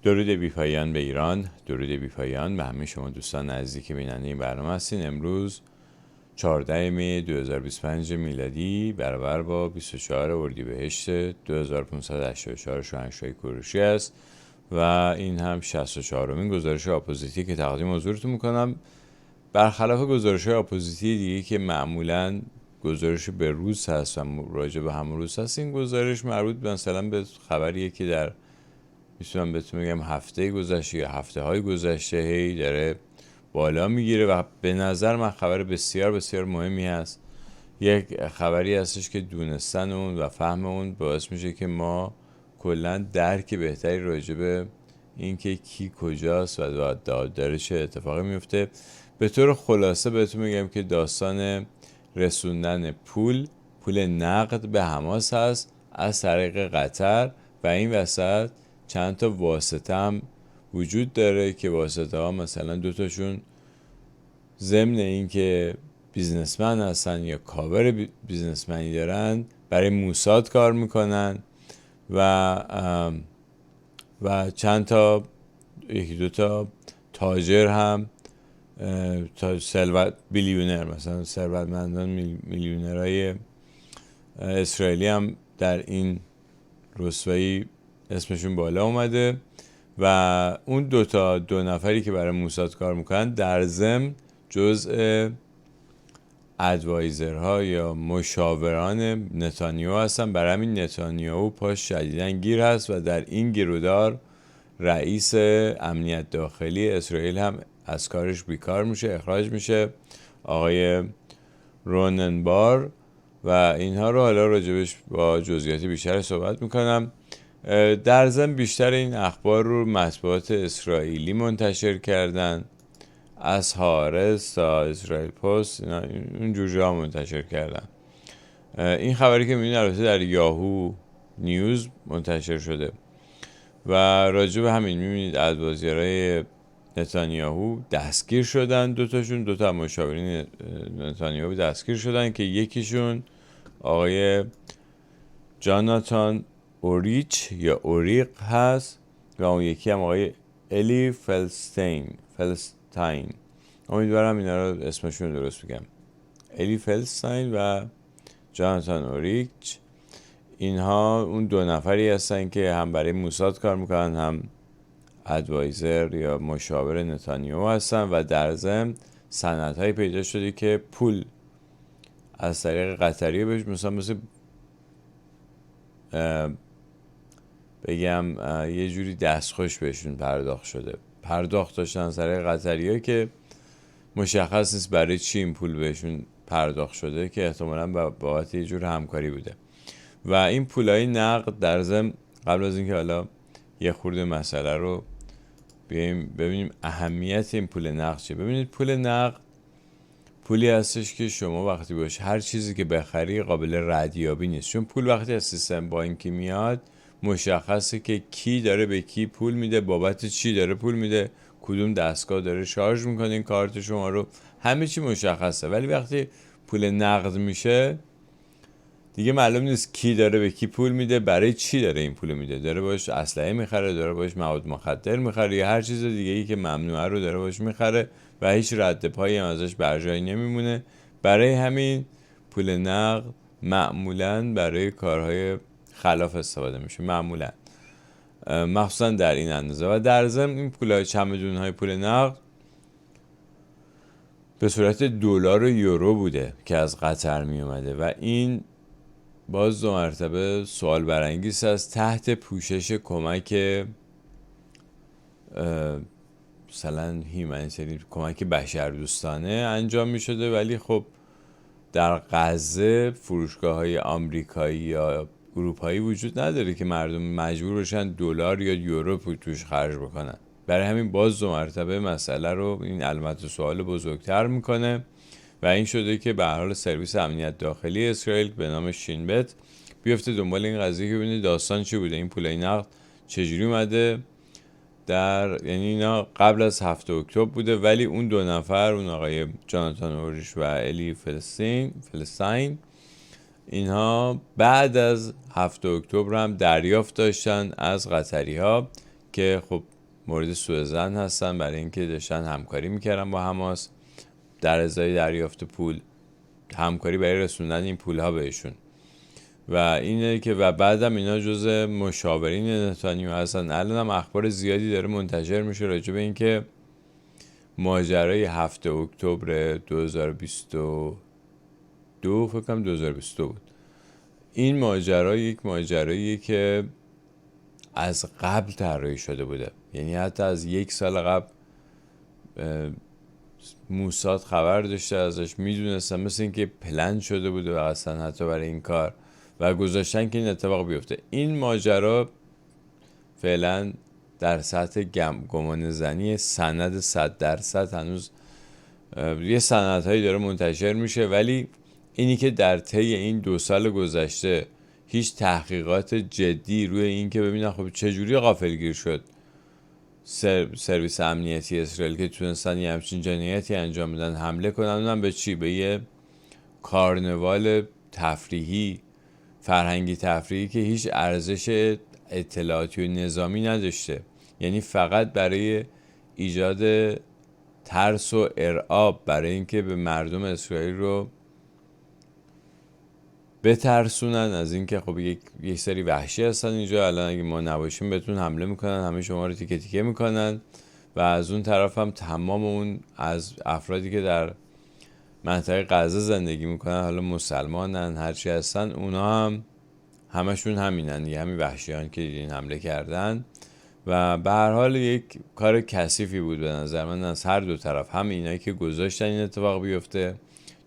درود بی‌پایان به ایران، درود بی‌پایان به همه شما دوستان نزدیک بیننده این برنامه هستین. امروز 14 می 2025 میلادی برابر با 24 اردیبهشت 2584 شاهنشاهی کوروشی است و این هم 64مین گزارش آپوزیتی که تقدیم حضورتون میکنم. برخلاف گزارش اپوزیتی دیگه که معمولاً گزارش به روز هست و راجع به همون روز هست، این گزارش مربوط مثلا به خبریه که در میتونم بهتون بگم هفته گذشته یا هفته های گذشته هی داره بالا میگیره و به نظر من خبر بسیار بسیار مهمی هست. یک خبری هستش که دونستن اون و فهم اون باعث میشه که ما کلا درک بهتری راجع به اینکه کی کجاست و داره چه اتفاقی میفته. به طور خلاصه بهتون میگم که داستان رسوندن پول نقد به حماس هست از طریق قطر و این وسط چند تا واسطه هم وجود داره که واسطه ها مثلا دوتاشون ضمن این که بیزنسمن هستن یا کاور بیزنسمنی دارن برای موساد کار میکنن و چند تا یکی دوتا تاجر هم بیلیونر مثلا ثروتمندان میلیونرهای اسرائیلی هم در این رسوایی اسمشون بالا اومده و اون دو نفری که برای موساد کار میکنن در ضمن جزء ادوایزرها یا مشاوران نتانیاهو هستن. برای همین نتانیاهو پاش شدیداً گیر هست و در این گیرودار رئیس امنیت داخلی اسرائیل هم از کارش بیکار میشه، اخراج میشه، آقای رونن بار، و اینها رو حالا راجبش با جزئیات بیشتر صحبت میکنم. در ضمن بیشتر این اخبار رو مطبوعات اسرائیلی منتشر کردن، از هارس تا اسرائیل پست اونجور جا منتشر کردن. این خبری که میبینید البته در یاهو نیوز منتشر شده و راجب همین میبینید ادوایزرهای نتانیاهو دستگیر شدن، دوتا مشاورین نتانیاهو دستگیر شدن که یکیشون آقای جاناتان اوریچ یا اوریق هست و اون یکی هم آقای الی فلستاین. امیدوارم اینا رو اسمشون درست بگم. الی فلستاین و جاناتان اوریچ، اینها اون دو نفری هستن که هم برای موساد کار میکنن، هم ادوایزر یا مشاور نتانیاهو هستن و در ضمن سندهایی پیدا شده که پول از طریق قطریه بهش مثل بگم یه جوری دستخوش بهشون پرداخت داشتن از طریق قطریه که مشخص نیست برای چی این پول بهشون پرداخت شده، که احتمالاً بابت یه جور همکاری بوده. و این پولای نقد در ضمن قبل از اینکه حالا یه خورده مسئله رو ببینیم اهمیت این پول نقد چیه. ببینید پول نقد پولی هستش که شما وقتی باشه هر چیزی که بخری قابل ردیابی نیست، چون پول وقتی از سیستم بانکی میاد مشخصه که کی داره به کی پول میده، بابت چی داره پول میده، کدوم دستگاه داره شارژ میکنه این کارت شما رو، همه چی مشخصه. ولی وقتی پول نقد میشه دیگه معلوم نیست کی داره به کی پول میده، برای چی داره این پول میده، داره باش اسلحه میخره، داره باش مواد مخدر میخره یا هر چیز دیگه ای که ممنوعه رو داره باش میخره و هیچ رد پایی هم ازش بر جای نمیمونه. برای همین پول نقد معمولاً برای کارهای خلاف استفاده میشه، معمولاً مخصوصا در این اندازه. و در ضمن این پولای چمدون‌های پول نقد به صورت دلار و یورو بوده که از قطر می اومده و این باز دو مرتبه سوال برانگیز است، تحت پوشش کمک مثلا هیومانیتری، کمک بشردوستانه انجام می شده، ولی خب در غزه فروشگاه‌های آمریکایی یا اروپایی وجود نداره که مردم مجبور بشن دلار یا یورو توش خرج بکنن. برای همین باز دو مرتبه مسئله رو این علامت سوال بزرگتر میکنه و این شده که به هر حال سرویس امنیت داخلی اسرائیل به نام شین بت بیفته دنبال این قضیه که ببینید داستان چی بوده، این پولای نقد چجوری اومده یعنی اینا قبل از 7 اکتبر بوده، ولی اون دو نفر، اون آقای جاناتان اوریش و الی فلستاین، اینها بعد از 7 اکتبر هم دریافت داشتن از قطری ها که خب مورد سوء ظن هستن برای اینکه داشتن همکاری میکردن با حماس در ازای دریافت پول، همکاری برای رسوندن این پول ها بهشون. و اینه که و بعدم اینا جزء مشاورین نتانیاهو هستن. الان هم اخبار زیادی داره منتشر میشه راجع به اینکه ماجرای 7 اکتبر 2022 فکر کنم 2022 بود. این ماجرا یک ماجراییه که از قبل طراحی شده بوده، یعنی حتی از 1 سال قبل موساد خبر داشته ازش، میدونستن، مثل اینکه پلن شده بوده و اصلا حتی برای این کار و گذاشتن که این اتفاق بیفته. این ماجرا فعلا در سطح گمان زنی، سند 100% هنوز یه سندهایی داره منتشر میشه، ولی اینی که در طی این 2 سال گذشته هیچ تحقیقات جدی روی این که ببینن خب چجوری غافلگیر شد سرویس امنیتی اسرائیل که تونستن یه همچین جنایتی انجام بدن، حمله کنن، اونم به چی؟ به یه کارنوال تفریحی، فرهنگی تفریحی که هیچ ارزش اطلاعاتی و نظامی نداشته، یعنی فقط برای ایجاد ترس و ارعاب، برای اینکه به مردم اسرائیل رو بترسونن از اینکه خب یک سری وحشی هستن اینجا، الان اگه ما نباشیم بهتون حمله میکنن، همه شما رو تیکه تیکه میکنن. و از اون طرف هم تمام اون از افرادی که در منطقه غزه زندگی میکنن، حالا مسلمانن هرچی هستن، اونا هم همشون همینن، یه همین وحشیان که دیدین حمله کردن. و به هر حال یک کار کثیفی بود به نظر من از هر دو طرف، هم اینایی که گذاشتن این اتفاق بیفته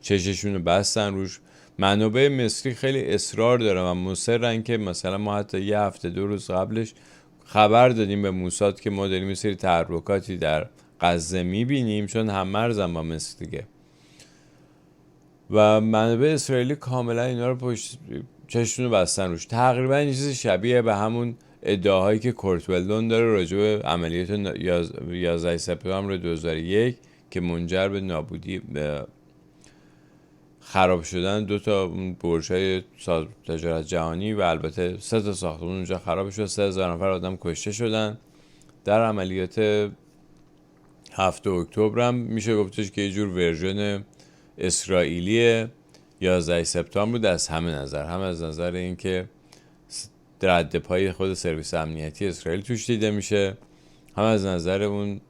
چششون رو بستن روش. منابع مصری خیلی اصرار دارن و مصرن که مثلا ما حتی 1 هفته 2 روز قبلش خبر دادیم به موساد که ما داریم یه سری تحرکاتی در غزه میبینیم، چون هم مرزم با مصر دیگه. و منابع اسرائیلی کاملا اینا رو چششون رو بستن روش. تقریبا این چیز شبیه به همون ادعاهایی که کورت ولدون داره راجع به عملیات 11 سپتامبر 2001 که منجر به نابودی، به خراب شدن 2 تا برج‌های تجارت جهانی و البته 3 تا ساختمان اونجا خراب شد، 3000 نفر آدم کشته شدن در عملیات 7 اکتبر. هم میشه گفتش که یه جور ورژن اسرائیلی 11 سپتامبر بود از همه نظر، هم از نظر اینکه رد پای خود سرویس امنیتی اسرائیل توش دیده میشه، هم از نظر اون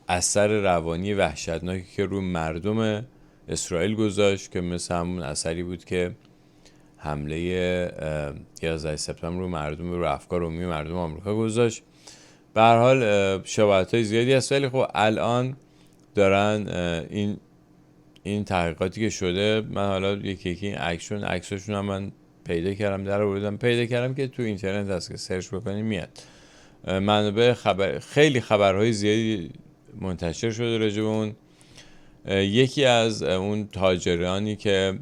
اثر روانی وحشتناکی که رو مردم اسرائیل گذاشت که مثل همون اثری بود که حمله 11 سپتامبر رو مردم، رو افکار عمومی مردم آمریکا گذاشت. به هر حال شباهت‌های زیادی هست، ولی خب الان دارن این تحقیقاتی که شده، من حالا یکی عکساشون هم من پیدا کردم که تو اینترنت هست که سرچ بکنید میاد. منابع خیلی خبرهای زیادی منتشر شده راجع به اون. یکی از اون تاجرانی که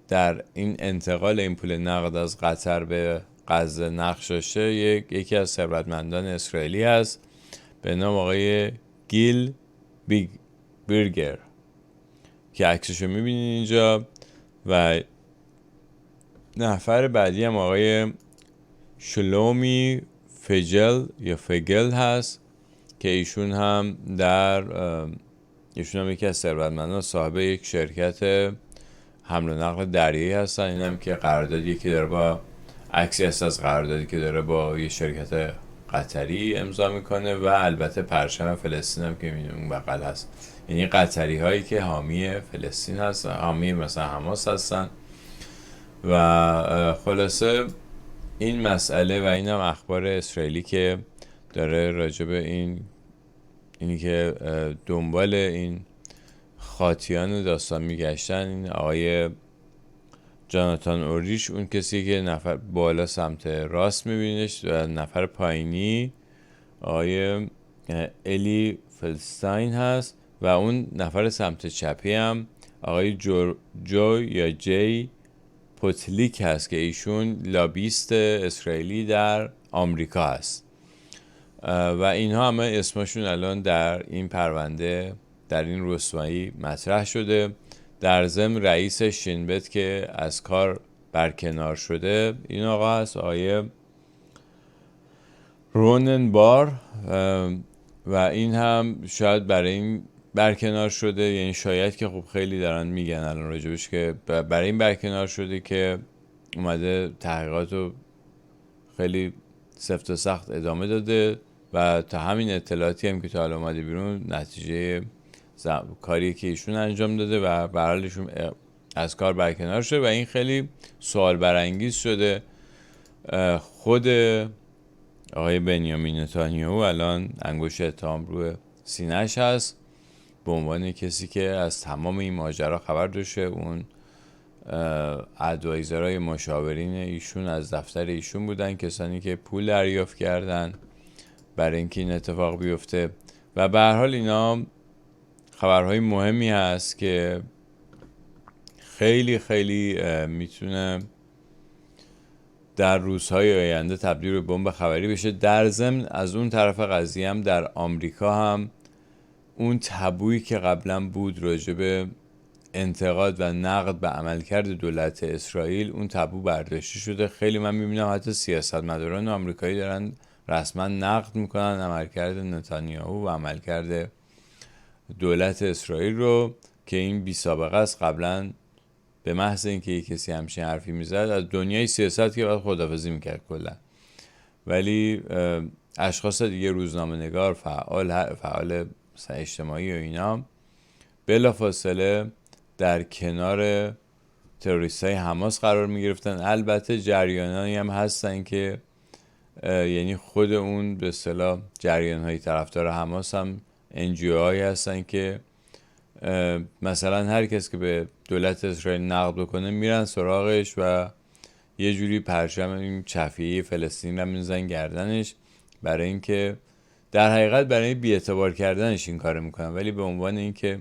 در این انتقال این پول نقد از قطر به غزه نقش داشته یکی از ثروتمندان اسرائیلی هست به نام آقای گیل بیرگر که عکسشو میبینین اینجا. و نفر بعدی هم آقای شلومی فگل هست که ایشون هم یکی از ثروتمندان، صاحب یک شرکت حمل و نقل دریایی هستن. این هم که قراردادی که داره با عکسی هست از قراردادی که داره با یه شرکت قطری امضا میکنه و البته پرچم فلسطین هم که اون بغل هست، یعنی قطری هایی که حامی فلسطین هستن، حامی مثلا حماس هستن. و خلاصه این مسئله و این هم اخبار اسرائیلی که داره راجع به اینی که دنبال این خاطیان داستان میگشتن. این آقای جاناتان اوریش، اون کسی که نفر بالا سمت راست میبینیش، و نفر پایینی آقای الی فلستاین هست و اون نفر سمت چپی هم آقای جو یا جی پوتلیک هست که ایشون لابیست اسرائیلی در آمریکا هست. و اینها همه اسمشون الان در این پرونده، در این رسوایی مطرح شده. در ضمن رئیس شینبت که از کار برکنار شده این آقا هست، آقای رونن بار و این هم شاید برای این برکنار شده، یعنی شاید که خب خیلی دارن میگن الان راجبش که برای این برکنار شده که اومده تحقیقات رو خیلی سفت و سخت ادامه داده و تا همین اطلاعاتی هم که تا حالا اومده بیرون نتیجه کاری که ایشون انجام داده و برحالشون از کار برکنار شده و این خیلی سوال برانگیز شده. خود آقای بنیامین نتانیاهو الان انگشت اتهام روی سینه‌اش هست به عنوان کسی که از تمام این ماجرا خبر داشته. اون ادوایزرهای مشاورین ایشون از دفتر ایشون بودن، کسانی که پول دریافت کردن برای اینکه این اتفاق بیفته و به هر حال اینا خبرهای مهمی هست که خیلی خیلی میتونه در روزهای آینده تبدیل به بمب خبری بشه. در ضمن از اون طرف قضیه هم در آمریکا هم اون تابویی که قبلا بود راجع به انتقاد و نقد به عملکرد دولت اسرائیل، اون تابو برداشته شده. خیلی من میبینم حتی سیاستمداران آمریکایی دارن رسما نقد میکنن عملکرد نتانیاهو و عملکرد دولت اسرائیل رو که این بی سابقه است. قبلا به محض اینکه یک کسی همچین حرفی میزد از دنیای سیاست که باید خداحافظی میکرد کلا، ولی اشخاص دیگه روزنامه‌نگار فعال اجتماعی و اینا بلافاصله در کنار تروریستای حماس قرار میگرفتن. البته جریانایی هم هستن که یعنی خود اون به اصطلاح جریانهای طرفدار حماس هم NGO هایی هستن که مثلا هر کس که به دولت اسرائیل نقد بکنه میرن سراغش و یه جوری پرچم این چفیه فلسطین رو میزنن گردنش، برای اینکه در حقیقت برای بی‌اعتبار کردنش این کارو میکنن، ولی به عنوان اینکه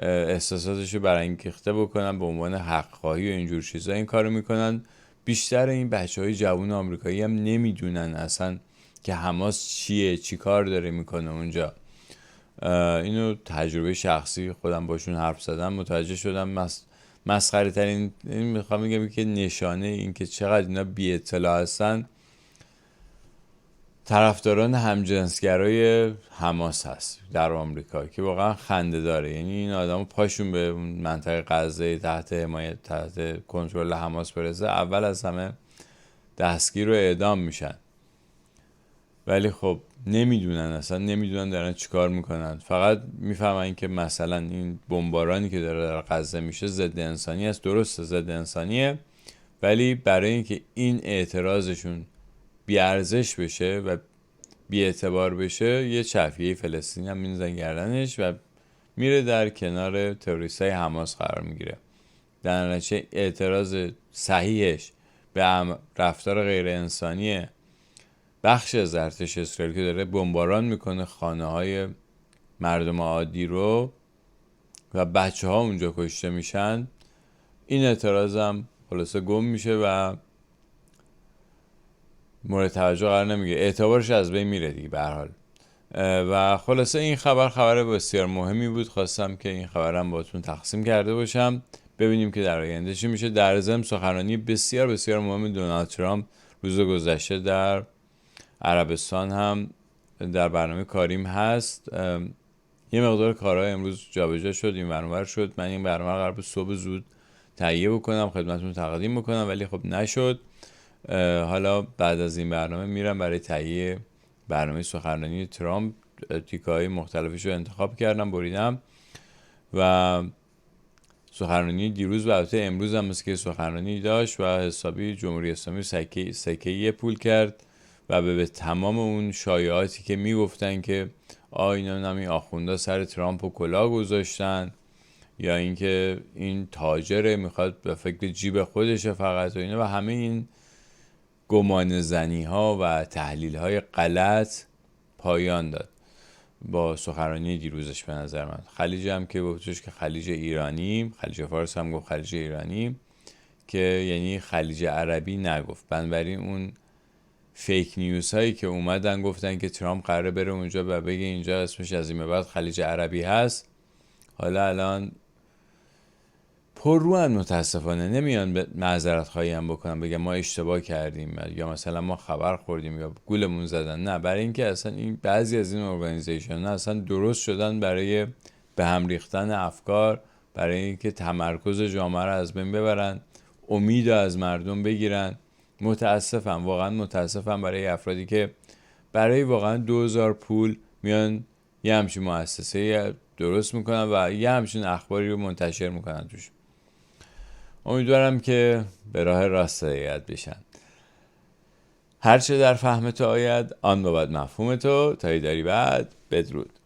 احساساتشو برانگیخته بکنن، به عنوان حق‌خواهی و اینجور چیزا این کارو میکنن. بیشتر این بچهای جوان آمریکایی هم نمیدونن اصلا که حماس چیه، چی کار داره میکنه اونجا. اینو تجربه شخصی خودم باشون حرف زدم متوجه شدم. مسخره ترین میخوام بگم که نشانه این که چقدر اینا بی اطلاع هستن طرفداران همجنسگرای حماس هست در آمریکا که واقعا خنده داره. یعنی این آدمو پاشون به منطقه غزه تحت حمایت تحت کنترل حماس برسه، اول از همه دستگیر و اعدام میشن، ولی خب نمیدونن دارن چیکار میکنن. فقط میفهمن که مثلا این بمبارانی که داره در غزه میشه ضد انسانی است. درسته ضد انسانیه، ولی برای اینکه این اعتراضشون بیارزش بشه و بی اعتبار بشه یه چفیه فلسطینی هم میزنن گردنش و میره در کنار تروریستای حماس قرار میگیره. در نتیجه اعتراض صحیحش به رفتار غیر انسانی بخش از ارتش اسرائیل که داره بمباران میکنه خانه های مردم عادی رو و بچه ها اونجا کشته میشن، این اعتراض هم خلاصه گم میشه و مورد توجه قرار نمیگیره، اعتبارش از بین میره دیگه به هر حال. و خلاصه این خبر بسیار مهمی بود، خواستم که این خبرم باهاتون تقسیم کرده باشم، ببینیم که در آینده چی میشه. در ضمن سخنرانی بسیار بسیار مهم دونالد ترامپ روز گذشته در عربستان هم در برنامه کاریم هست. یه مقدار کارهای امروز جابجا شد، این برنامه شد. من این برنامه قرار بود صبح زود تهیه بکنم خدمتتون تقدیم بکنم، ولی خب نشد. حالا بعد از این برنامه میرم برای تهیه برنامه سخنرانی ترامپ. تیکه‌های مختلفش رو انتخاب کردم بریدم و سخنرانی دیروز و البته امروز هم مثل که سخنرانی داشت و حسابی جمهوری اسلامی سکه پول کرد و به تمام اون شایعاتی که میگفتن که اینا نمی آخوندا سر ترامپ و کلاه گذاشتن یا اینکه این تاجره میخواد به فکر جیب خودشه فقط و اینا و همه این گمان زنی ها و تحلیل های غلط پایان داد با سخنرانی دیروزش. به نظر من خلیج هم که گفتش که خلیج ایرانی، خلیج فارس هم گفت خلیج ایرانی، که یعنی خلیج عربی نگفت. بنابراین اون فیک نیوز هایی که اومدن گفتن که ترامپ قراره بره اونجا و بگه اینجا اسمش از این به بعد خلیج عربی هست، حالا الان پرروان متاسفانه نمیان به معذرت خواهی هم بکنن، بگن ما اشتباه کردیم یا مثلا ما خبر خوردیم یا گولمون زدن. نه، برای اینکه اصلا این بعضی از این ارگانیزیشن اصلا درست شدن برای به هم ریختن افکار، برای اینکه تمرکز جامعه رو از بین ببرن، امید از مردم بگیرن. متاسفم، واقعا متاسفم برای افرادی که برای واقعا 2000 پول میان یه همچین مؤسسه درست میکنن و یه همچین اخباری رو منتشر میکنن توش. امیدوارم که به راه راست هدایت بشن. هرچه در فهم تو آید آن بابد مفهوم تو. تا ایداری بعد، بدرود.